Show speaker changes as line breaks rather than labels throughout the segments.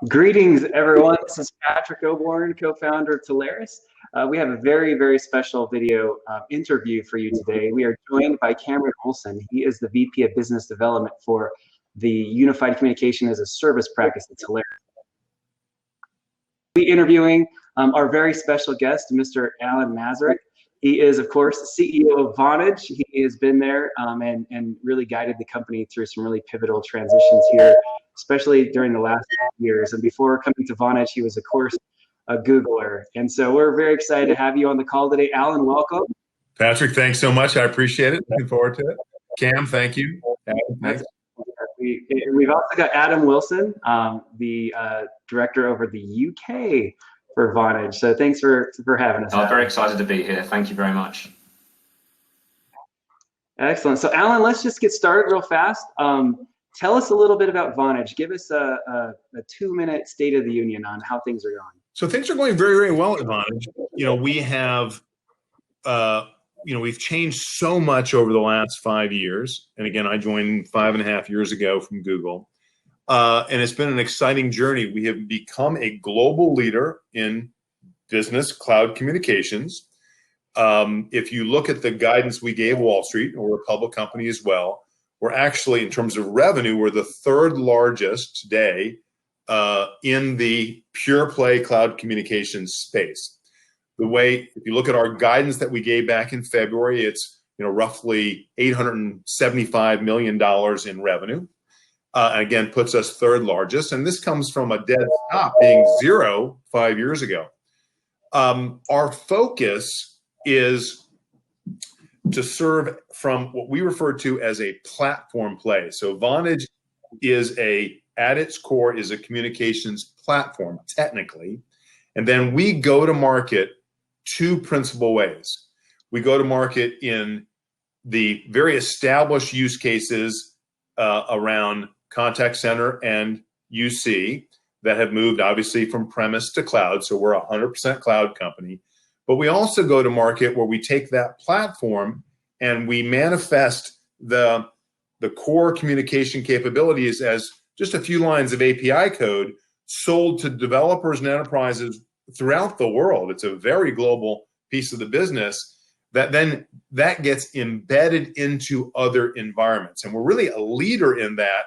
Greetings, everyone. This is Patrick Oborn, co-founder of Telarus. We have a very, very special video interview for you today. We are joined by Cameron Olson. He is the VP of Business Development for the Unified Communication as a Service practice at Telarus. We'll be interviewing our very special guest, Mr. Alan Mazurek. He is, of course, the CEO of Vonage. He has been there and really guided the company through some really pivotal transitions here, especially during the last years. And before coming to Vonage, he was, of course, a Googler. And so we're very excited to have you on the call today. Alan, welcome.
Patrick, thanks so much. I appreciate it. Looking forward to it. Cam, thank you. Adam, thanks.
We've also got Adam Wilson, the director over the UK for Vonage. So thanks for having us.
I'm very excited to be here. Thank you very much.
Excellent. So Alan, let's just get started real fast. Tell us a little bit about Vonage. Give us a 2-minute state of the union on how things are going.
So things are going very, very well at Vonage. We have, we've changed so much over the last 5 years. And again, I joined 5.5 years ago from Google. And it's been an exciting journey. We have become a global leader in business cloud communications. If you look at the guidance we gave Wall Street, and we're a public company as well, we're actually, in terms of revenue, we're the third largest today in the pure play cloud communications space. If you look at our guidance that we gave back in February, it's roughly $875 million in revenue. And again, puts us third largest. And this comes from a dead stop being 0 5 years ago. Our focus is to serve from what we refer to as a platform play. So Vonage at its core is a communications platform, technically. And then we go to market 2 principal ways. We go to market in the very established use cases around contact center and UC that have moved obviously from premise to cloud. So we're a 100% cloud company. But we also go to market where we take that platform and we manifest the core communication capabilities as just a few lines of API code sold to developers and enterprises throughout the world. It's a very global piece of the business that gets embedded into other environments. And we're really a leader in that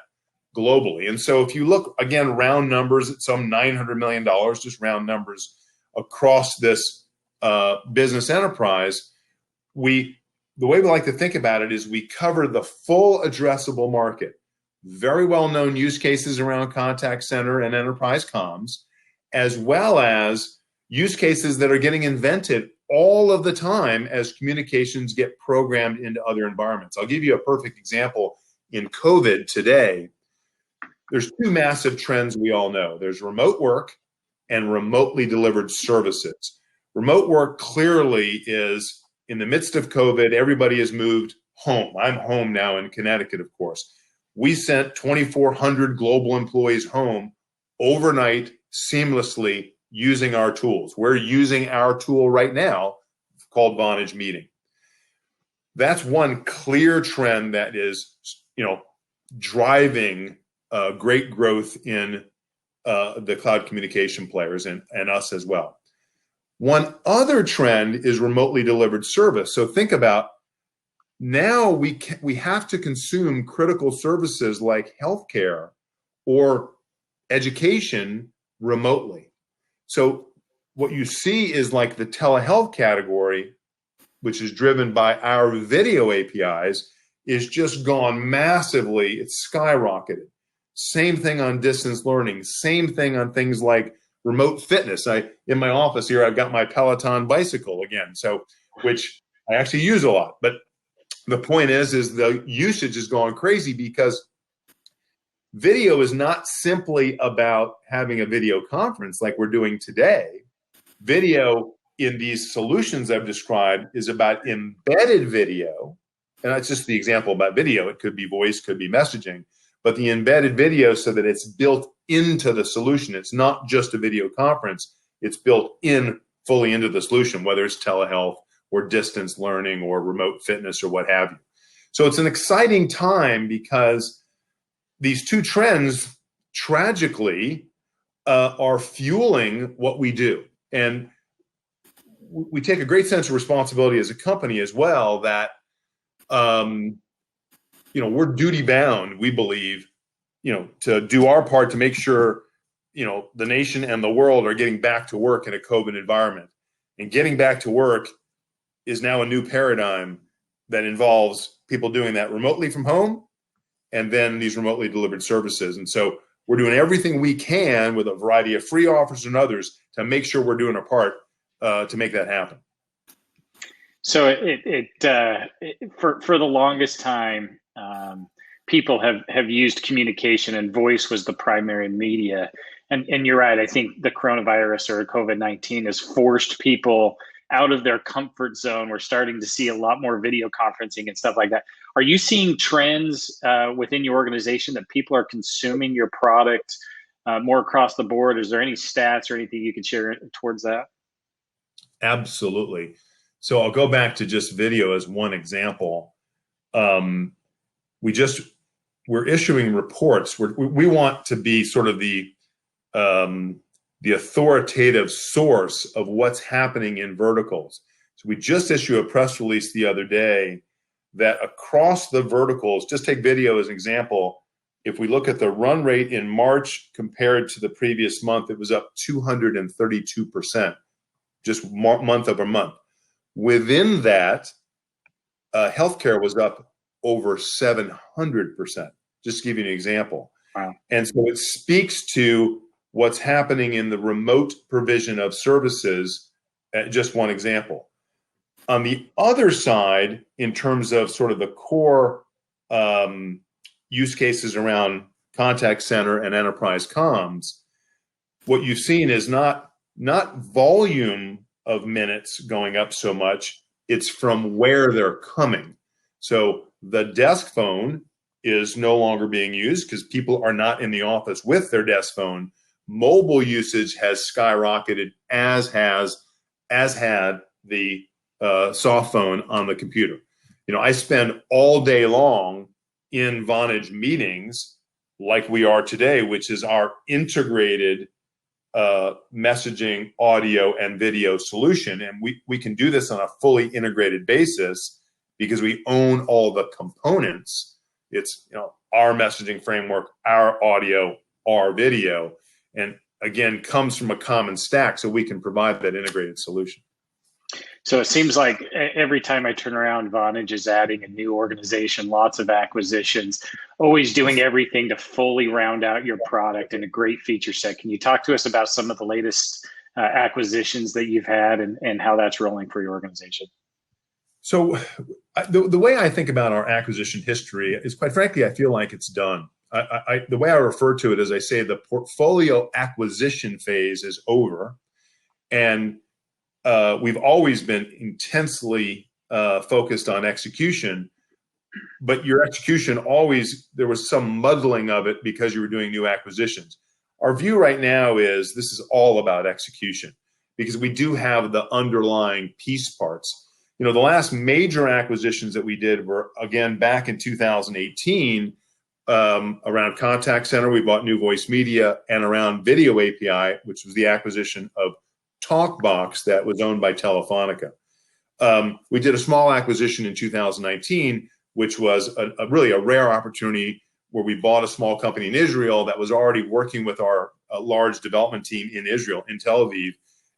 globally. And so if you look, again, round numbers at some $900 million, just round numbers across this business enterprise, the way we like to think about it is we cover the full addressable market. Very well-known use cases around contact center and enterprise comms, as well as use cases that are getting invented all of the time as communications get programmed into other environments. I'll give you a perfect example. In COVID today, there's 2 massive trends we all know. There's remote work and remotely delivered services. Remote work clearly is, in the midst of COVID, everybody has moved home. I'm home now in Connecticut, of course. We sent 2,400 global employees home overnight, seamlessly, using our tools. We're using our tool right now called Vonage Meeting. That's one clear trend that is, driving great growth in the cloud communication players and us as well. One other trend is remotely delivered service. So think about now we have to consume critical services like healthcare or education remotely. So what you see is like the telehealth category, which is driven by our video APIs, is just gone massively. It's skyrocketed. Same thing on distance learning. Same thing on things like remote fitness. In my office here, I've got my Peloton bicycle again, which I actually use a lot. But the point is the usage is going crazy because video is not simply about having a video conference like we're doing today. Video in these solutions I've described is about embedded video. And that's just the example about video. It could be voice, could be messaging, but the embedded video so that it's built into the solution. It's not just a video conference. It's built fully into the solution, whether it's telehealth or distance learning or remote fitness or what have you. So it's an exciting time because these 2 trends tragically are fueling what we do. And we take a great sense of responsibility as a company as well that, we're duty bound, we believe, to do our part to make sure, the nation and the world are getting back to work in a COVID environment. And getting back to work is now a new paradigm that involves people doing that remotely from home and then these remotely delivered services. And so we're doing everything we can with a variety of free offers and others to make sure we're doing our part to make that happen.
So for the longest time, people have used communication, and voice was the primary media. And you're right. I think the coronavirus or COVID-19 has forced people out of their comfort zone. We're starting to see a lot more video conferencing and stuff like that. Are you seeing trends within your organization that people are consuming your product more across the board? Is there any stats or anything you can share towards that?
Absolutely. So I'll go back to just video as one example. We're issuing reports. We want to be sort of the authoritative source of what's happening in verticals. So we just issued a press release the other day that across the verticals, just take video as an example, if we look at the run rate in March compared to the previous month, it was up 232%, just month over month. Within that, healthcare was up over 700%, just to give you an example.
Wow.
And so it speaks to what's happening in the remote provision of services, just one example. On the other side, in terms of sort of the core use cases around contact center and enterprise comms, what you've seen is not volume of minutes going up so much, it's from where they're coming. So the desk phone is no longer being used because people are not in the office with their desk phone. Mobile usage has skyrocketed, as had the soft phone on the computer. I spend all day long in Vonage meetings like we are today, which is our integrated messaging, audio, and video solution. And we can do this on a fully integrated basis because we own all the components. It's our messaging framework, our audio, our video, and again, comes from a common stack, so we can provide that integrated solution.
So it seems like every time I turn around, Vonage is adding a new organization, lots of acquisitions, always doing everything to fully round out your product and a great feature set. Can you talk to us about some of the latest acquisitions that you've had and how that's rolling for your organization?
So the way I think about our acquisition history is, quite frankly, I feel like it's done. The way I refer to it is I say the portfolio acquisition phase is over, and we've always been intensely focused on execution, but your execution always, there was some muddling of it because you were doing new acquisitions. Our view right now is this is all about execution because we do have the underlying piece parts. The last major acquisitions that we did were, again, back in 2018 around contact center. We bought New Voice Media, and around video API, which was the acquisition of TalkBox that was owned by Telefonica. We did a small acquisition in 2019, which was really a rare opportunity where we bought a small company in Israel that was already working with our large development team in Israel, in Tel Aviv.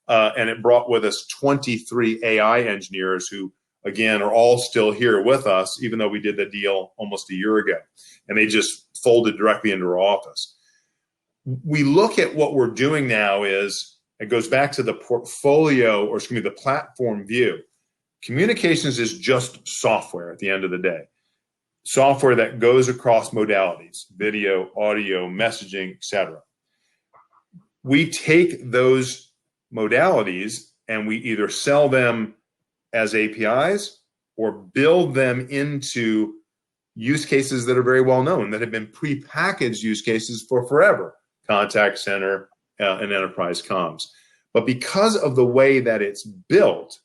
And it brought with us 23 AI engineers who, again, are all still here with us, even though we did the deal almost a year ago. And they just folded directly into our office. We look at what we're doing now is, it goes back to the portfolio, or excuse me, the platform view. Communications is just software at the end of the day. Software that goes across modalities, video, audio, messaging, etc. We take those modalities and we either sell them as APIs or build them into use cases that are very well known, that have been prepackaged use cases for forever, contact center and enterprise comms. But because of the way that it's built,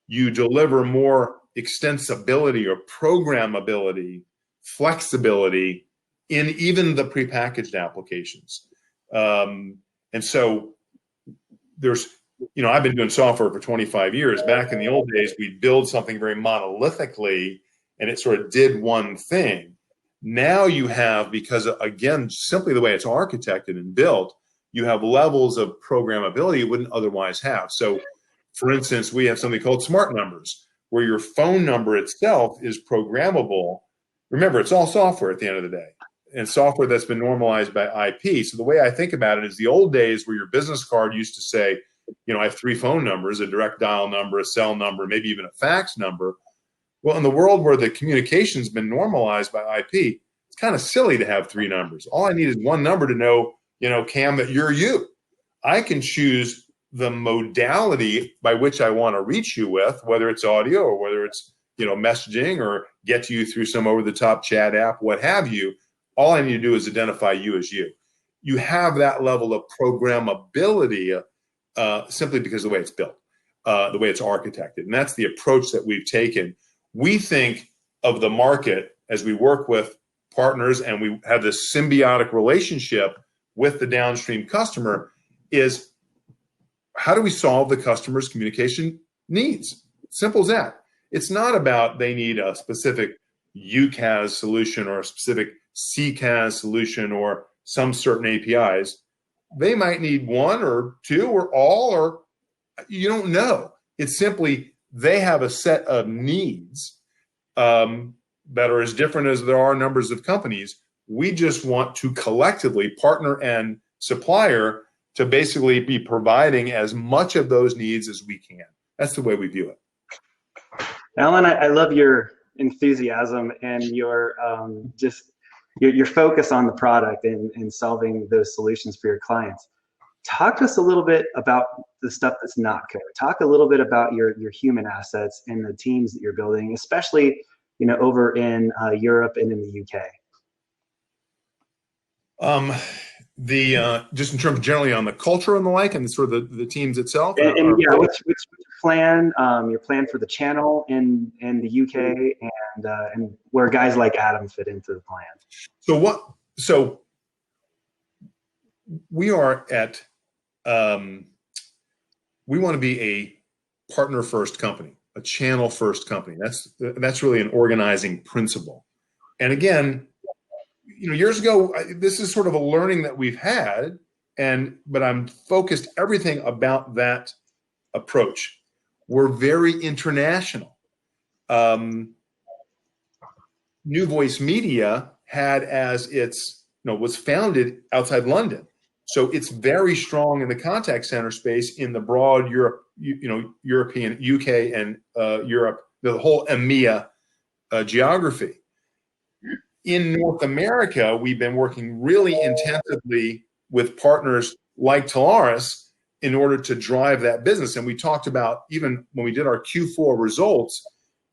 you deliver more extensibility or programmability, flexibility in even the prepackaged applications. And And so there's, I've been doing software for 25 years. Back in the old days, we'd build something very monolithically and it sort of did one thing. Now you have, because again, simply the way it's architected and built, you have levels of programmability you wouldn't otherwise have. So for instance, we have something called smart numbers, where your phone number itself is programmable. Remember, it's all software at the end of the day, and software that's been normalized by IP. So the way I think about it is the old days where your business card used to say, I have 3 phone numbers, a direct dial number, a cell number, maybe even a fax number. Well, in the world where the communication's been normalized by IP, it's kind of silly to have 3 numbers. All I need is one number to know, Cam, that you're you. I can choose the modality by which I want to reach you with, whether it's audio or whether it's, messaging or get to you through some over-the-top chat app, what have you. All I need to do is identify you as you. You have that level of programmability simply because of the way it's built, the way it's architected. And that's the approach that we've taken. We think of the market as we work with partners and we have this symbiotic relationship with the downstream customer is how do we solve the customer's communication needs? Simple as that. It's not about they need a specific UCaaS solution or a specific CCaaS solution or some certain APIs. They might need 1 or 2 or all, or you don't know. It's simply they have a set of needs that are as different as there are numbers of companies. We just want to collectively, partner and supplier, to basically be providing as much of those needs as we can. That's the way we view it.
Alan, I love your enthusiasm and your your focus on the product and solving those solutions for your clients. Talk to us a little bit about the stuff that's not code. Talk a little bit about your human assets and the teams that you're building, especially over in Europe and in the UK.
Just in terms generally on the culture and the like, and sort of the teams itself.
And yeah, what's your plan? Your plan for the channel in the UK and where guys like Adam fit into the plan.
So we are at. We want to be a partner first company, a channel first company. That's really an organizing principle. And again, years ago, this is sort of a learning that we've had, but I'm focused everything about that approach. We're very international. New Voice Media had as its, was founded outside London. So it's very strong in the contact center space in the broad Europe, European, UK and Europe, the whole EMEA geography. In North America, we've been working really intensively with partners like Telarus in order to drive that business. And we talked about, even when we did our Q4 results,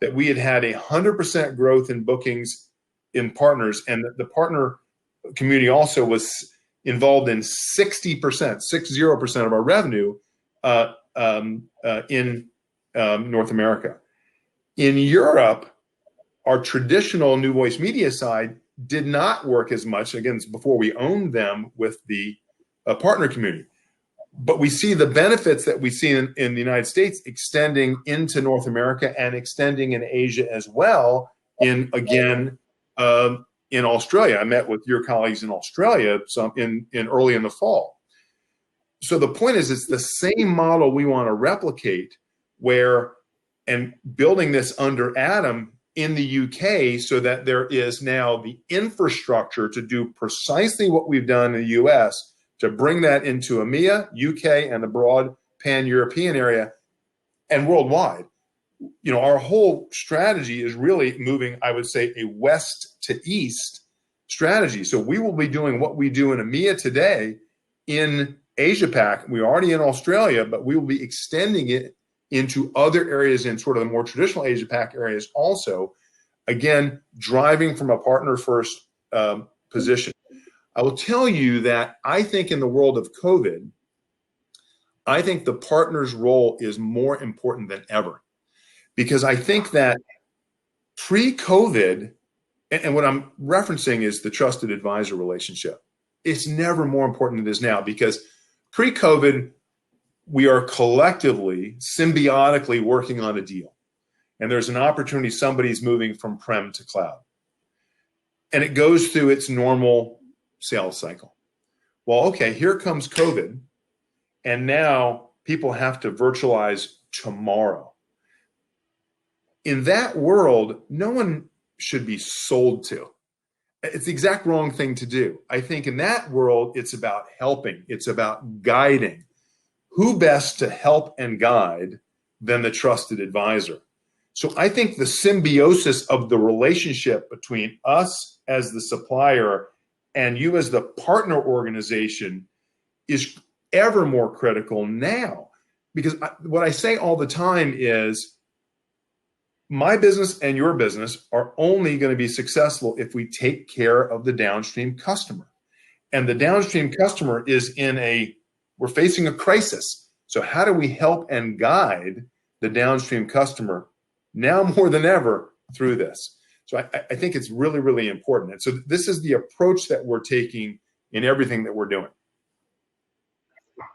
that we had 100% growth in bookings in partners, and the partner community also was involved in 60% of our revenue in North America. In Europe, our traditional New Voice Media side did not work as much. Again, it's before we owned them with the partner community. But we see the benefits that we see in the United States extending into North America and extending in Asia as well. In Australia, I met with your colleagues in Australia early in the fall. So the point is, it's the same model we want to replicate, and building this under Adam in the UK, so that there is now the infrastructure to do precisely what we've done in the US, to bring that into EMEA, UK, and the broad pan-European area and worldwide. Our whole strategy is really moving, I would say, a west to east strategy. So we will be doing what we do in EMEA today in Asia Pac. We're already in Australia, but we will be extending it into other areas in sort of the more traditional Asia Pac areas also. Again, driving from a partner first position. I will tell you that I think in the world of COVID, I think the partner's role is more important than ever, because I think that pre-COVID, and what I'm referencing is the trusted advisor relationship. It's never more important than it is now, because Pre-COVID, we are collectively, symbiotically working on a deal. And there's an opportunity, somebody's moving from prem to cloud. And it goes through its normal sales cycle. Well, okay, here comes COVID. And now people have to virtualize tomorrow. In that world, no one should be sold to. It's the exact wrong thing to do. I think in that world, it's about helping. It's about guiding. Who best to help and guide than the trusted advisor? So I think the symbiosis of the relationship between us as the supplier and you as the partner organization is ever more critical now. Because what I say all the time is, my business and your business are only going to be successful if we take care of the downstream customer. And the downstream customer is we're facing a crisis. So how do we help and guide the downstream customer now more than ever through this? So I think it's really, really important. And so this is the approach that we're taking in everything that we're doing.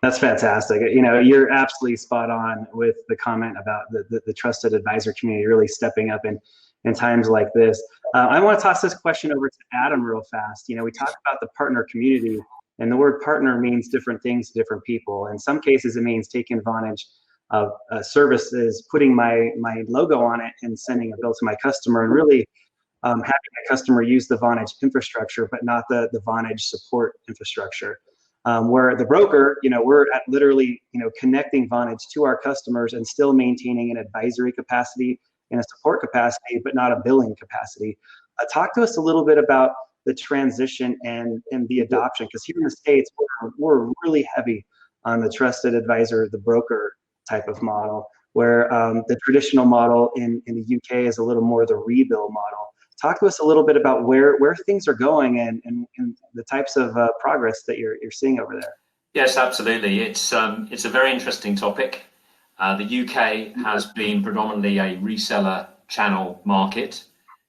That's fantastic. You know, you're absolutely spot on with the comment about the trusted advisor community really stepping up in times like this. I want to toss this question over to Adam real fast. You know, we talk about the partner community, and the word partner means different things to different people. In some cases, it means taking advantage of services, putting my logo on it and sending a bill to my customer, and really having a customer use the Vonage infrastructure, but not the Vonage support infrastructure. Where the broker, you know, we're at literally, you know, connecting Vonage to our customers and still maintaining an advisory capacity and a support capacity, but not a billing capacity. Talk to us a little bit about the transition and the adoption, because here in the States, we're really heavy on the trusted advisor, the broker type of model, where the traditional model in the UK is a little more the rebill model. Talk to us a little bit about where things are going and the types of progress that you're seeing over there.
Yes, absolutely. It's a very interesting topic. The UK has been predominantly a reseller channel market.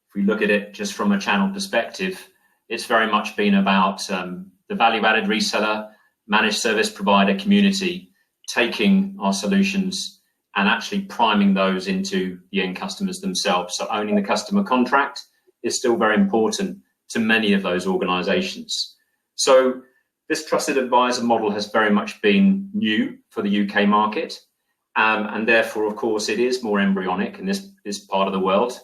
If we look at it just from a channel perspective, it's very much been about the value-added reseller, managed service provider community taking our solutions and actually priming those into the end customers themselves. So owning the customer contract is still very important to many of those organizations. So this trusted advisor model has very much been new for the UK market. And therefore, of course, it is more embryonic in this part of the world.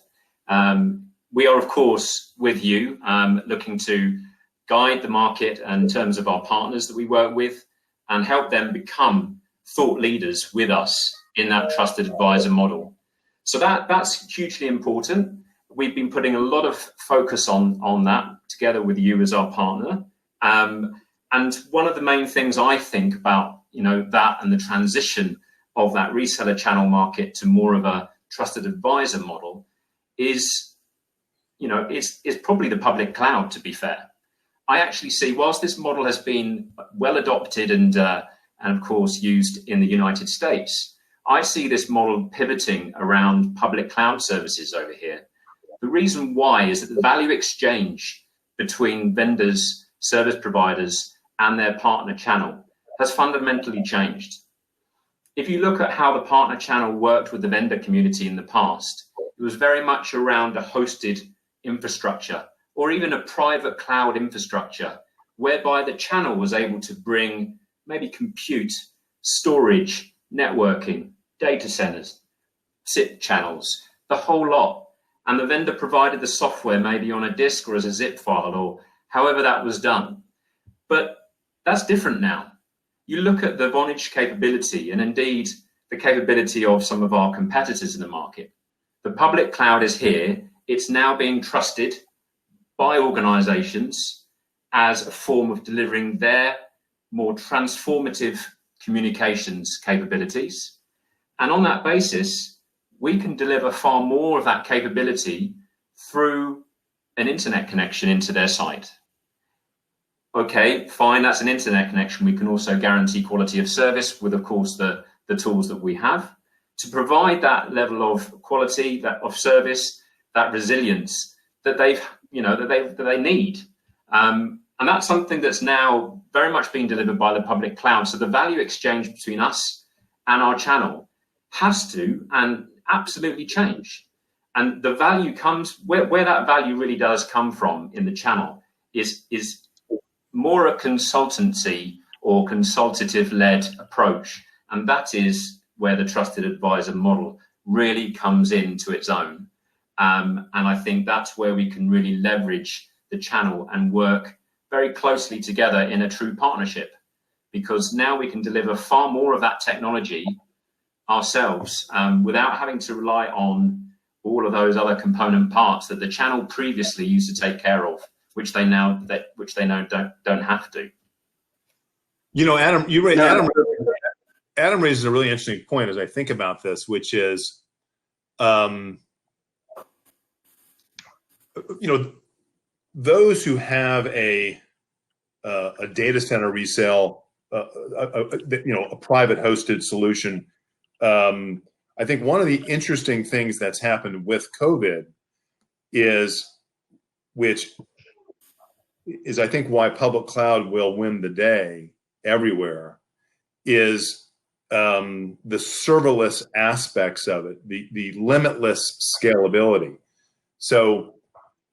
We are, of course, with you, looking to guide the market in terms of our partners that we work with and help them become thought leaders with us in that trusted advisor model. So that's hugely important. We've been putting a lot of focus on that together with you as our partner. And one of the main things I think about, you know, that and the transition of that reseller channel market to more of a trusted advisor model is, you know, it's probably the public cloud, to be fair. I actually see, whilst this model has been well adopted and of course used in the United States, I see this model pivoting around public cloud services over here. The reason why is that the value exchange between vendors, service providers, and their partner channel has fundamentally changed. If you look at how the partner channel worked with the vendor community in the past, it was very much around a hosted infrastructure or even a private cloud infrastructure, whereby the channel was able to bring maybe compute, storage, networking, data centers, SIP channels, the whole lot. And the vendor provided the software maybe on a disk or as a zip file or however that was done. But that's different now. You look at the Vonage capability and indeed the capability of some of our competitors in the market. The public cloud is here. It's now being trusted by organizations as a form of delivering their more transformative communications capabilities. And on that basis, we can deliver far more of that capability through an internet connection into their site. Okay, fine, that's an internet connection. We can also guarantee quality of service with, of course, the tools that we have to provide that level of quality, that of service, that resilience that they need. And that's something that's now very much being delivered by the public cloud. So the value exchange between us and our channel has to and absolutely change. And the value comes where that value really does come from in the channel is more a consultancy or consultative-led approach. And that is where the trusted advisor model really comes into its own. And I think that's where we can really leverage the channel and work very closely together in a true partnership, because now we can deliver far more of that technology ourselves without having to rely on all of those other component parts that the channel previously used to take care of, which they now don't have to.
You know, Adam raises a really interesting point as I think about this, which is, you know, those who have a data center resale, you know, a private hosted solution. I think one of the interesting things that's happened with COVID is I think why public cloud will win the day everywhere is the serverless aspects of it, the limitless scalability. So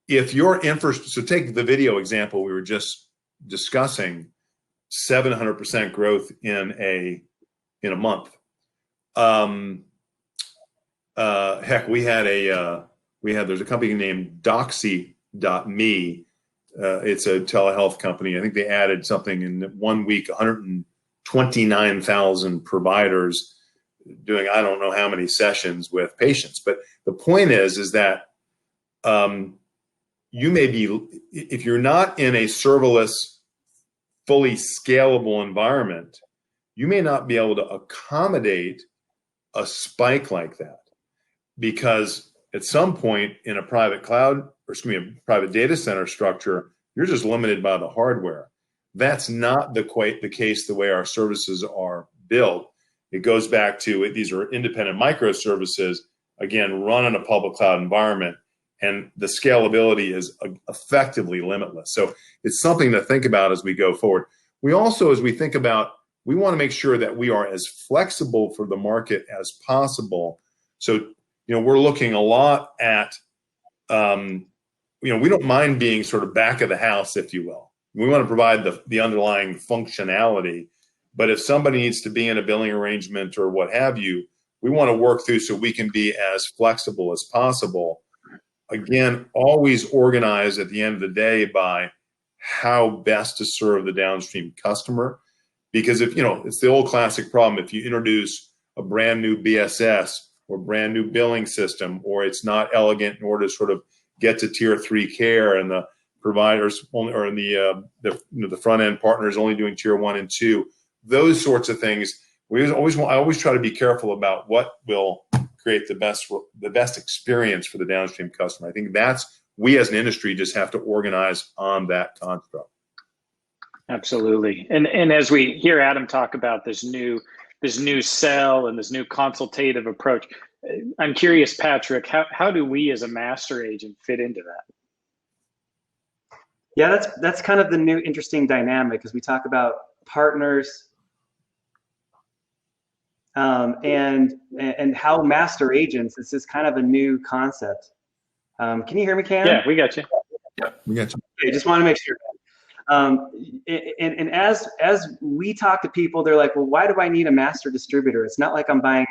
if your so take the video example we were just discussing, 700% growth in a month. Heck, there's a company named Doxy.me. It's a telehealth company. I think they added something in 1 week, 129,000 providers doing I don't know how many sessions with patients. But the point is that you may be, if you're not in a serverless, fully scalable environment, you may not be able to accommodate a spike like that, because at some point in a private cloud, or excuse me, a private data center structure, you're just limited by the hardware. That's not the case the way our services are built. It goes back to these are independent microservices, again, run in a public cloud environment, and the scalability is effectively limitless. So it's something to think about as we go forward. We also, as we think about, we want to make sure that we are as flexible for the market as possible. So, you know, we're looking a lot at, you know, we don't mind being sort of back of the house, if you will. We want to provide the underlying functionality. But if somebody needs to be in a billing arrangement or what have you, we want to work through so we can be as flexible as possible. Again, always organized at the end of the day by how best to serve the downstream customer. Because if, you know, it's the old classic problem. If you introduce a brand new BSS or brand new billing system, or it's not elegant in order to sort of get to tier 3 care, and the providers only, or the front end partners only doing tier 1 and 2, those sorts of things. I always try to be careful about what will create the best experience for the downstream customer. I think we as an industry just have to organize on that construct.
Absolutely. And as we hear Adam talk about this new sell and this new consultative approach, I'm curious, Patrick, how do we as a master agent fit into that?
Yeah, that's kind of the new interesting dynamic as we talk about partners and how master agents. This is kind of a new concept. Can you hear me, Cam?
Yeah, we got you.
Yeah, we got you.
Okay, just want to make sure. And as we talk to people, they're like, well, why do I need a master distributor? It's not like I'm buying,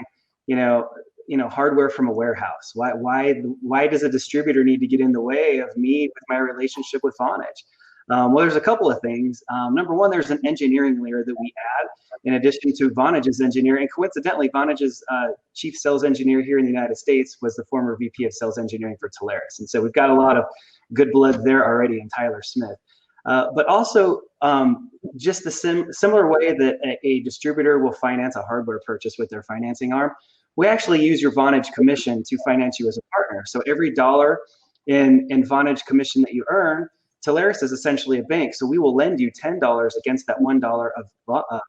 hardware from a warehouse. Why does a distributor need to get in the way of me with my relationship with Vonage? Well, there's a couple of things. Number one, there's an engineering layer that we add in addition to Vonage's engineering. And coincidentally, Vonage's chief sales engineer here in the United States was the former VP of sales engineering for Telarus. And so we've got a lot of good blood there already in Tyler Smith. But also just the similar way that a distributor will finance a hardware purchase with their financing arm, we actually use your Vonage commission to finance you as a partner. So every dollar in Vonage commission that you earn, Telarus is essentially a bank. So we will lend you $10 against that $1 of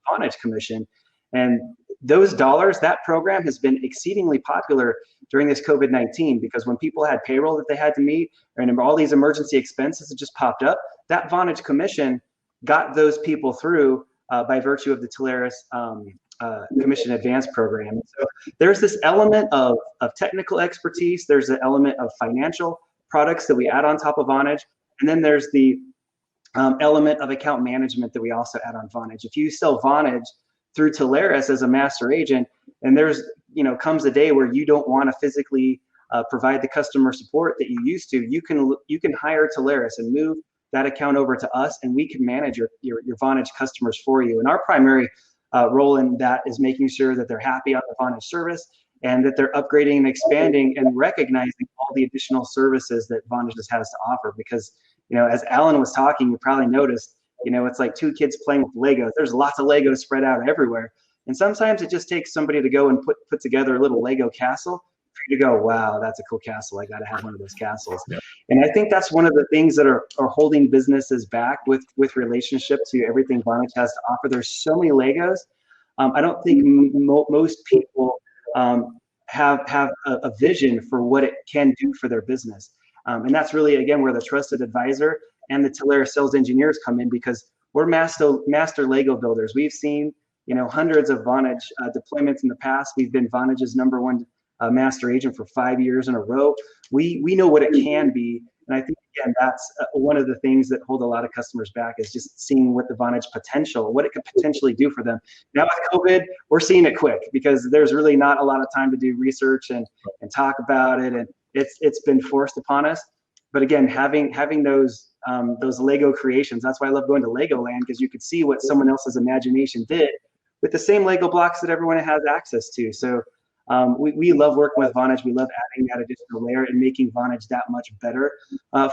Vonage commission. And those dollars, that program has been exceedingly popular during this COVID-19, because when people had payroll that they had to meet and all these emergency expenses that just popped up, that Vonage commission got those people through by virtue of the Telarus commission advance program. So there's this element of technical expertise. There's an element of financial products that we add on top of Vonage. And then there's the element of account management that we also add on Vonage. If you sell Vonage through Telarus as a master agent, and there's, comes a day where you don't want to physically provide the customer support that you used to, you can hire Telarus and move that account over to us, and we can manage your Vonage customers for you. And our primary role in that is making sure that they're happy on the Vonage service and that they're upgrading and expanding and recognizing all the additional services that Vonage has to offer. Because, as Alan was talking, you probably noticed, it's like two kids playing with Legos. There's lots of Legos spread out everywhere. And sometimes it just takes somebody to go and put together a little Lego castle for you to go, wow, that's a cool castle. I got to have one of those castles. Yeah. And I think that's one of the things that are holding businesses back with relationship to everything Vonage has to offer. There's so many Legos. I don't think most people have a vision for what it can do for their business. And that's really, again, where the trusted advisor and the Telarus sales engineers come in, because we're master Lego builders. We've seen, hundreds of Vonage deployments in the past. We've been Vonage's #1 master agent for 5 years in a row. We know what it can be. And I think, again, that's one of the things that hold a lot of customers back, is just seeing what the Vonage potential, what it could potentially do for them. Now with COVID, we're seeing it quick, because there's really not a lot of time to do research and talk about it. And it's been forced upon us. But again, having those Lego creations, that's why I love going to Legoland, because you could see what someone else's imagination did with the same Lego blocks that everyone has access to. So we love working with Vonage. We love adding that additional layer and making Vonage that much better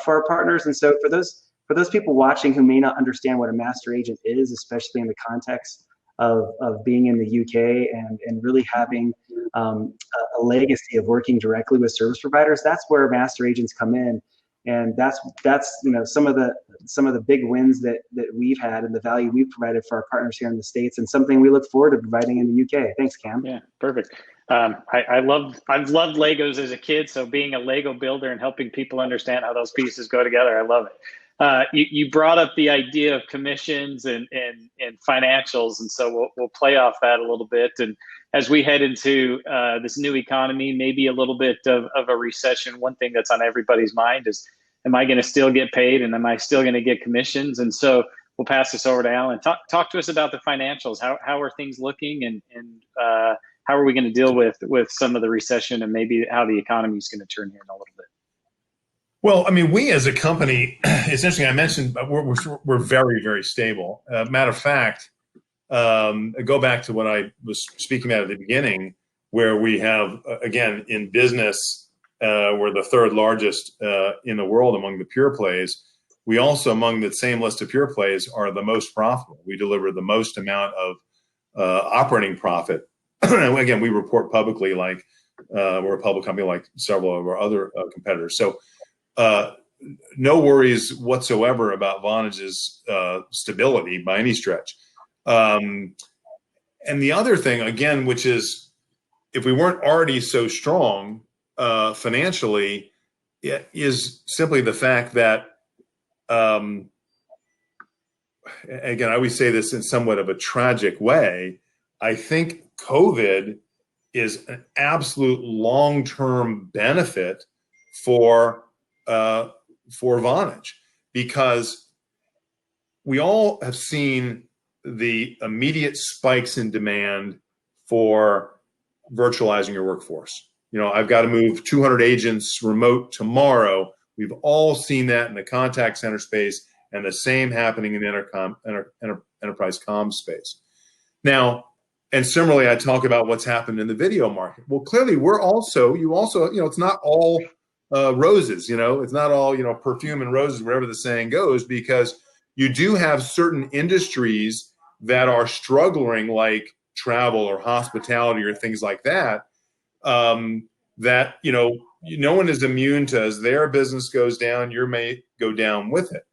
for our partners. And so for those people watching who may not understand what a master agent is, especially in the context of being in the UK and really having a legacy of working directly with service providers, that's where master agents come in. And that's some of the big wins that we've had and the value we've provided for our partners here in the States, and something we look forward to providing in the UK. Thanks, Cam.
Yeah, perfect. I've loved Legos as a kid, so being a Lego builder and helping people understand how those pieces go together, I love it. You brought up the idea of commissions and financials, and so we'll play off that a little bit. And as we head into this new economy, maybe a little bit of a recession, one thing that's on everybody's mind is, am I going to still get paid, and am I still going to get commissions? And so we'll pass this over to Alan. Talk to us about the financials. How are things looking, and how are we going to deal with some of the recession, and maybe how the economy is going to turn here in a little bit?
Well, I mean, we as a company, it's interesting. I mentioned we're very, very stable. Matter of fact, go back to what I was speaking about at the beginning, where we have, again, in business, we're the third largest in the world among the pure plays. We also, among the same list of pure plays, are the most profitable. We deliver the most amount of operating profit. Again, we report publicly, like we're a public company like several of our other competitors. So no worries whatsoever about Vonage's stability by any stretch. And the other thing, again, which is, if we weren't already so strong financially, is simply the fact that, again, I always say this in somewhat of a tragic way, I think COVID is an absolute long-term benefit for Vonage, because we all have seen the immediate spikes in demand for virtualizing your workforce. I've got to move 200 agents remote tomorrow. We've all seen that in the contact center space, and the same happening in the enterprise comm space. Now, and similarly, I talk about what's happened in the video market. Well, clearly, it's not all roses, it's not all, perfume and roses, wherever the saying goes, because you do have certain industries that are struggling, like travel or hospitality or things like that, that, no one is immune to. As their business goes down, yours may go down with it.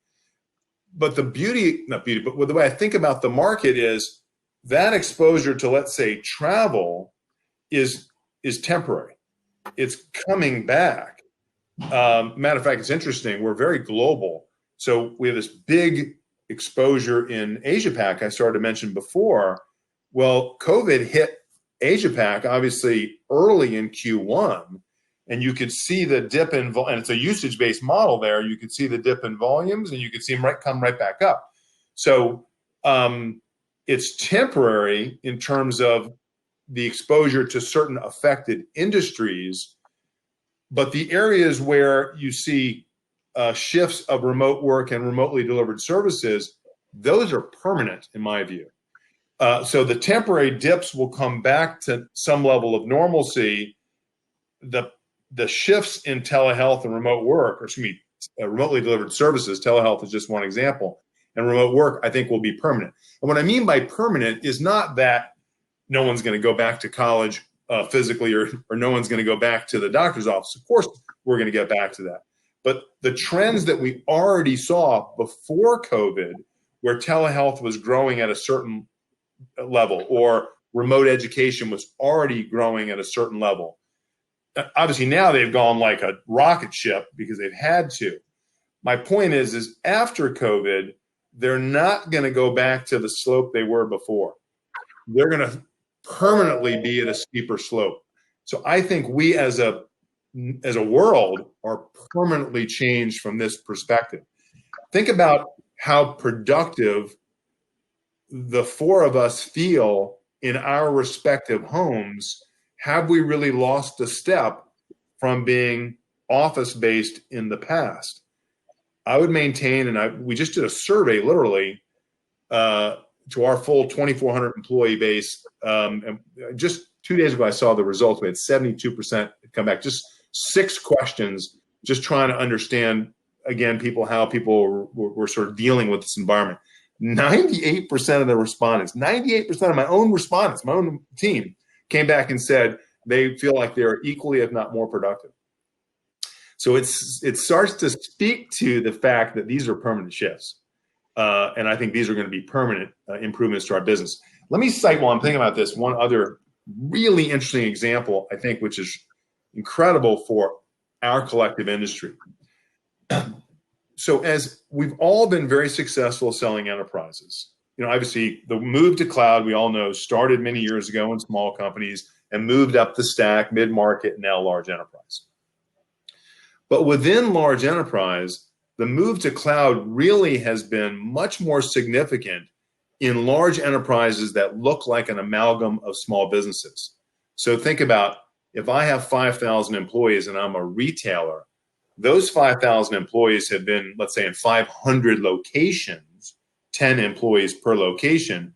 But but the way I think about the market is that exposure to, let's say, travel is temporary. It's coming back. Matter of fact, it's interesting. We're very global. So we have this big exposure in Asia Pac I started to mention before. Well, COVID hit Asia Pac obviously early in Q1, and you could see the dip in, and it's a usage-based model there. You could see the dip in volumes, and you could see them come right back up. So it's temporary in terms of the exposure to certain affected industries, but the areas where you see shifts of remote work and remotely delivered services, those are permanent in my view. So the temporary dips will come back to some level of normalcy. The shifts in telehealth and remote work, or excuse me, remotely delivered services, telehealth is just one example, and remote work, I think will be permanent. And what I mean by permanent is not that no one's going to go back to college physically, or no one's going to go back to the doctor's office. Of course, we're going to get back to that. But the trends that we already saw before COVID, where telehealth was growing at a certain level, or remote education was already growing at a certain level. Obviously, now they've gone like a rocket ship because they've had to. My point is after COVID, they're not going to go back to the slope they were before. They're going to permanently be at a steeper slope. So I think we as a world are permanently changed from this perspective. Think about how productive the four of us feel in our respective homes. Have we really lost a step from being office-based in the past? I would maintain, and we just did a survey literally to our full 2,400 employee base. And just 2 days ago, I saw the results. We had 72% come back. Just 6 questions, just trying to understand, again, how people were sort of dealing with this environment. 98% of the respondents, 98% of my own respondents, my own team, came back and said they feel like they're equally, if not more productive. So it starts to speak to the fact that these are permanent shifts. And I think these are going to be permanent improvements to our business. Let me cite, while I'm thinking about this, one other really interesting example, I think, which is incredible for our collective industry. So as we've all been very successful selling enterprises, obviously the move to cloud, we all know, started many years ago in small companies and moved up the stack, mid-market, now large enterprise. But within large enterprise, the move to cloud really has been much more significant in large enterprises that look like an amalgam of small businesses. So think about, if I have 5,000 employees and I'm a retailer, those 5,000 employees have been, let's say, in 500 locations, 10 employees per location.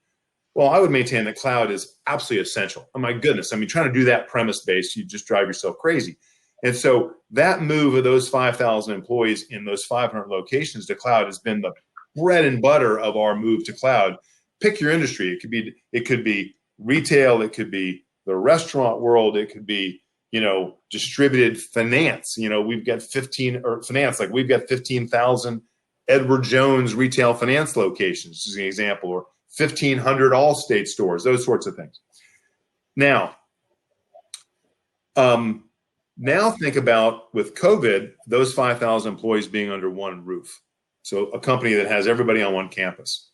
Well, I would maintain that cloud is absolutely essential. Oh my goodness. I mean, trying to do that premise-based, you just drive yourself crazy. And so that move of those 5,000 employees in those 500 locations to cloud has been the bread and butter of our move to cloud. Pick your industry. It could be retail. It could be the restaurant world. It could be, distributed finance. We've got 15,000 Edward Jones retail finance locations, as an example, or 1,500 Allstate stores, those sorts of things. Now think about, with COVID, those 5,000 employees being under one roof. So a company that has everybody on one campus.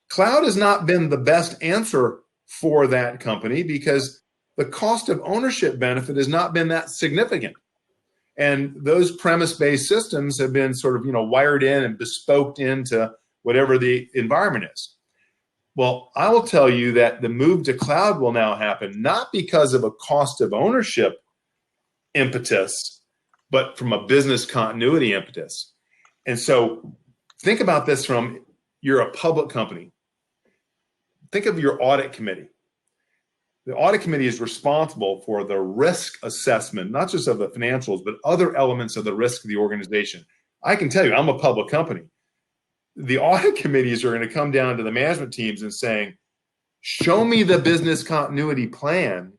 Cloud has not been the best answer for that company because the cost of ownership benefit has not been that significant. And those premise-based systems have been sort of, wired in and bespoked into whatever the environment is. Well, I will tell you that the move to cloud will now happen, not because of a cost of ownership impetus, but from a business continuity impetus. And so think about this from, you're a public company. Think of your audit committee. The audit committee is responsible for the risk assessment, not just of the financials, but other elements of the risk of the organization. I can tell you, I'm a public company. The audit committees are going to come down to the management teams and saying, show me the business continuity plan.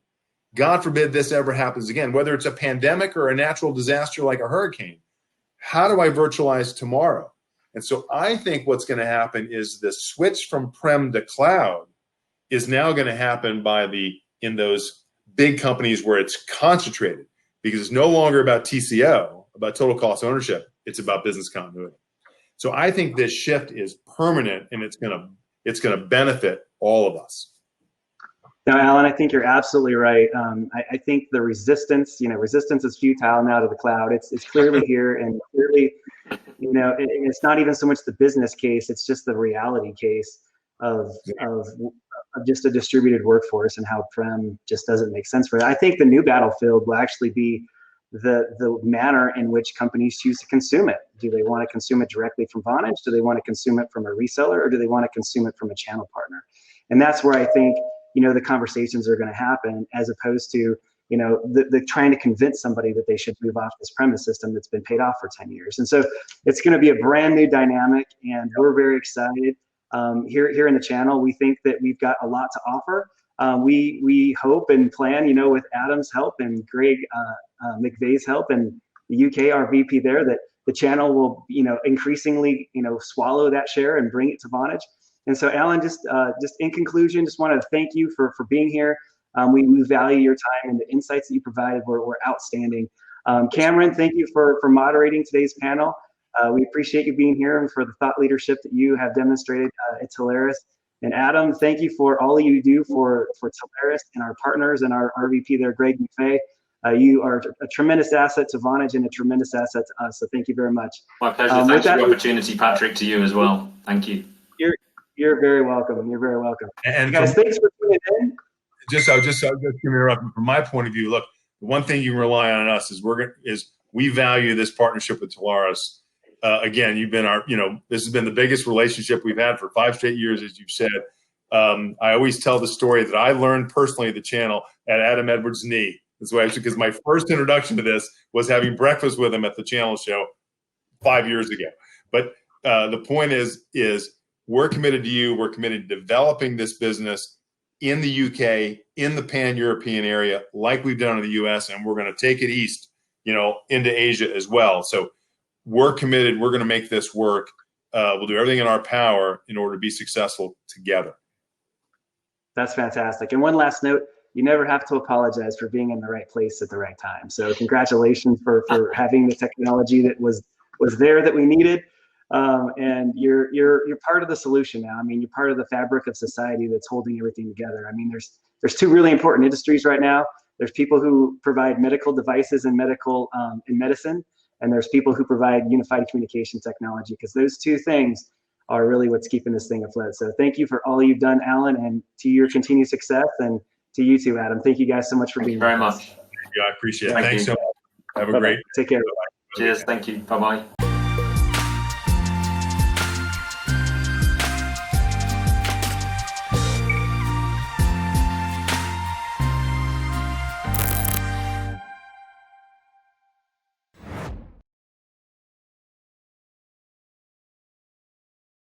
God forbid this ever happens again, whether it's a pandemic or a natural disaster like a hurricane. How do I virtualize tomorrow? And so I think what's going to happen is the switch from prem to cloud is now going to happen in those big companies where it's concentrated, because it's no longer about TCO, about total cost of ownership. It's about business continuity. So I think this shift is permanent, and it's going to benefit all of us.
Now, Alan, I think you're absolutely right. I think the resistance is futile now to the cloud. It's clearly here, and clearly, it's not even so much the business case; it's just the reality case of just a distributed workforce and how prem just doesn't make sense for it. I think the new battlefield will actually be the manner in which companies choose to consume it. Do they want to consume it directly from Vonage? Do they want to consume it from a reseller, or do they want to consume it from a channel partner? And that's where I think the conversations are going to happen, as opposed to the trying to convince somebody that they should move off this premise system that's been paid off for 10 years. And so it's going to be a brand new dynamic, and we're very excited. Here in the channel, we think that we've got a lot to offer. We hope and plan, with Adam's help and Greg McVeigh's help and the UK, our VP there, that the channel will, increasingly, swallow that share and bring it to Vonage. And so, Alan, just in conclusion, just want to thank you for being here. We value your time, and the insights that you provided were outstanding. Cameron, thank you for moderating today's panel. We appreciate you being here and for the thought leadership that you have demonstrated at Telarus. And Adam, thank you for all you do for Telarus and our partners and our RVP there, Greg McVeigh. You are a tremendous asset to Vonage and a tremendous asset to us. So thank you very much.
My pleasure. Thanks for the opportunity, Patrick, to you as well. Thank you.
You're very welcome. You're very welcome.
And
guys, thanks for tuning in.
I'll just interrupt. From my point of view, look, the one thing you can rely on us is we value this partnership with Telarus. Again, you've been this has been the biggest relationship we've had for 5 straight years, as you've said. I always tell the story that I learned personally at the channel at Adam Edwards' knee. That's why, because my first introduction to this was having breakfast with him at the channel show 5 years ago. But the point is we're committed to you. We're committed to developing this business in the UK, in the pan-European area, like we've done in the US, and we're going to take it east, into Asia as well. So we're committed. We're going to make this work. We'll do everything in our power in order to be successful together.
That's fantastic. And one last note, you never have to apologize for being in the right place at the right time. So congratulations for having the technology that was there that we needed. And you're part of the solution now. I mean, you're part of the fabric of society that's holding everything together. I mean, there's 2 really important industries right now. There's people who provide medical devices and in medicine, and there's people who provide unified communication technology, because those 2 things are really what's keeping this thing afloat. So thank you for all you've done, Alan, and to your continued success, and to you too, Adam. Thank you guys so much for being here.
Very much.
Yeah, I appreciate it. Thanks so much. Have a great day.
Take care.
Cheers. Thank you. Bye-bye.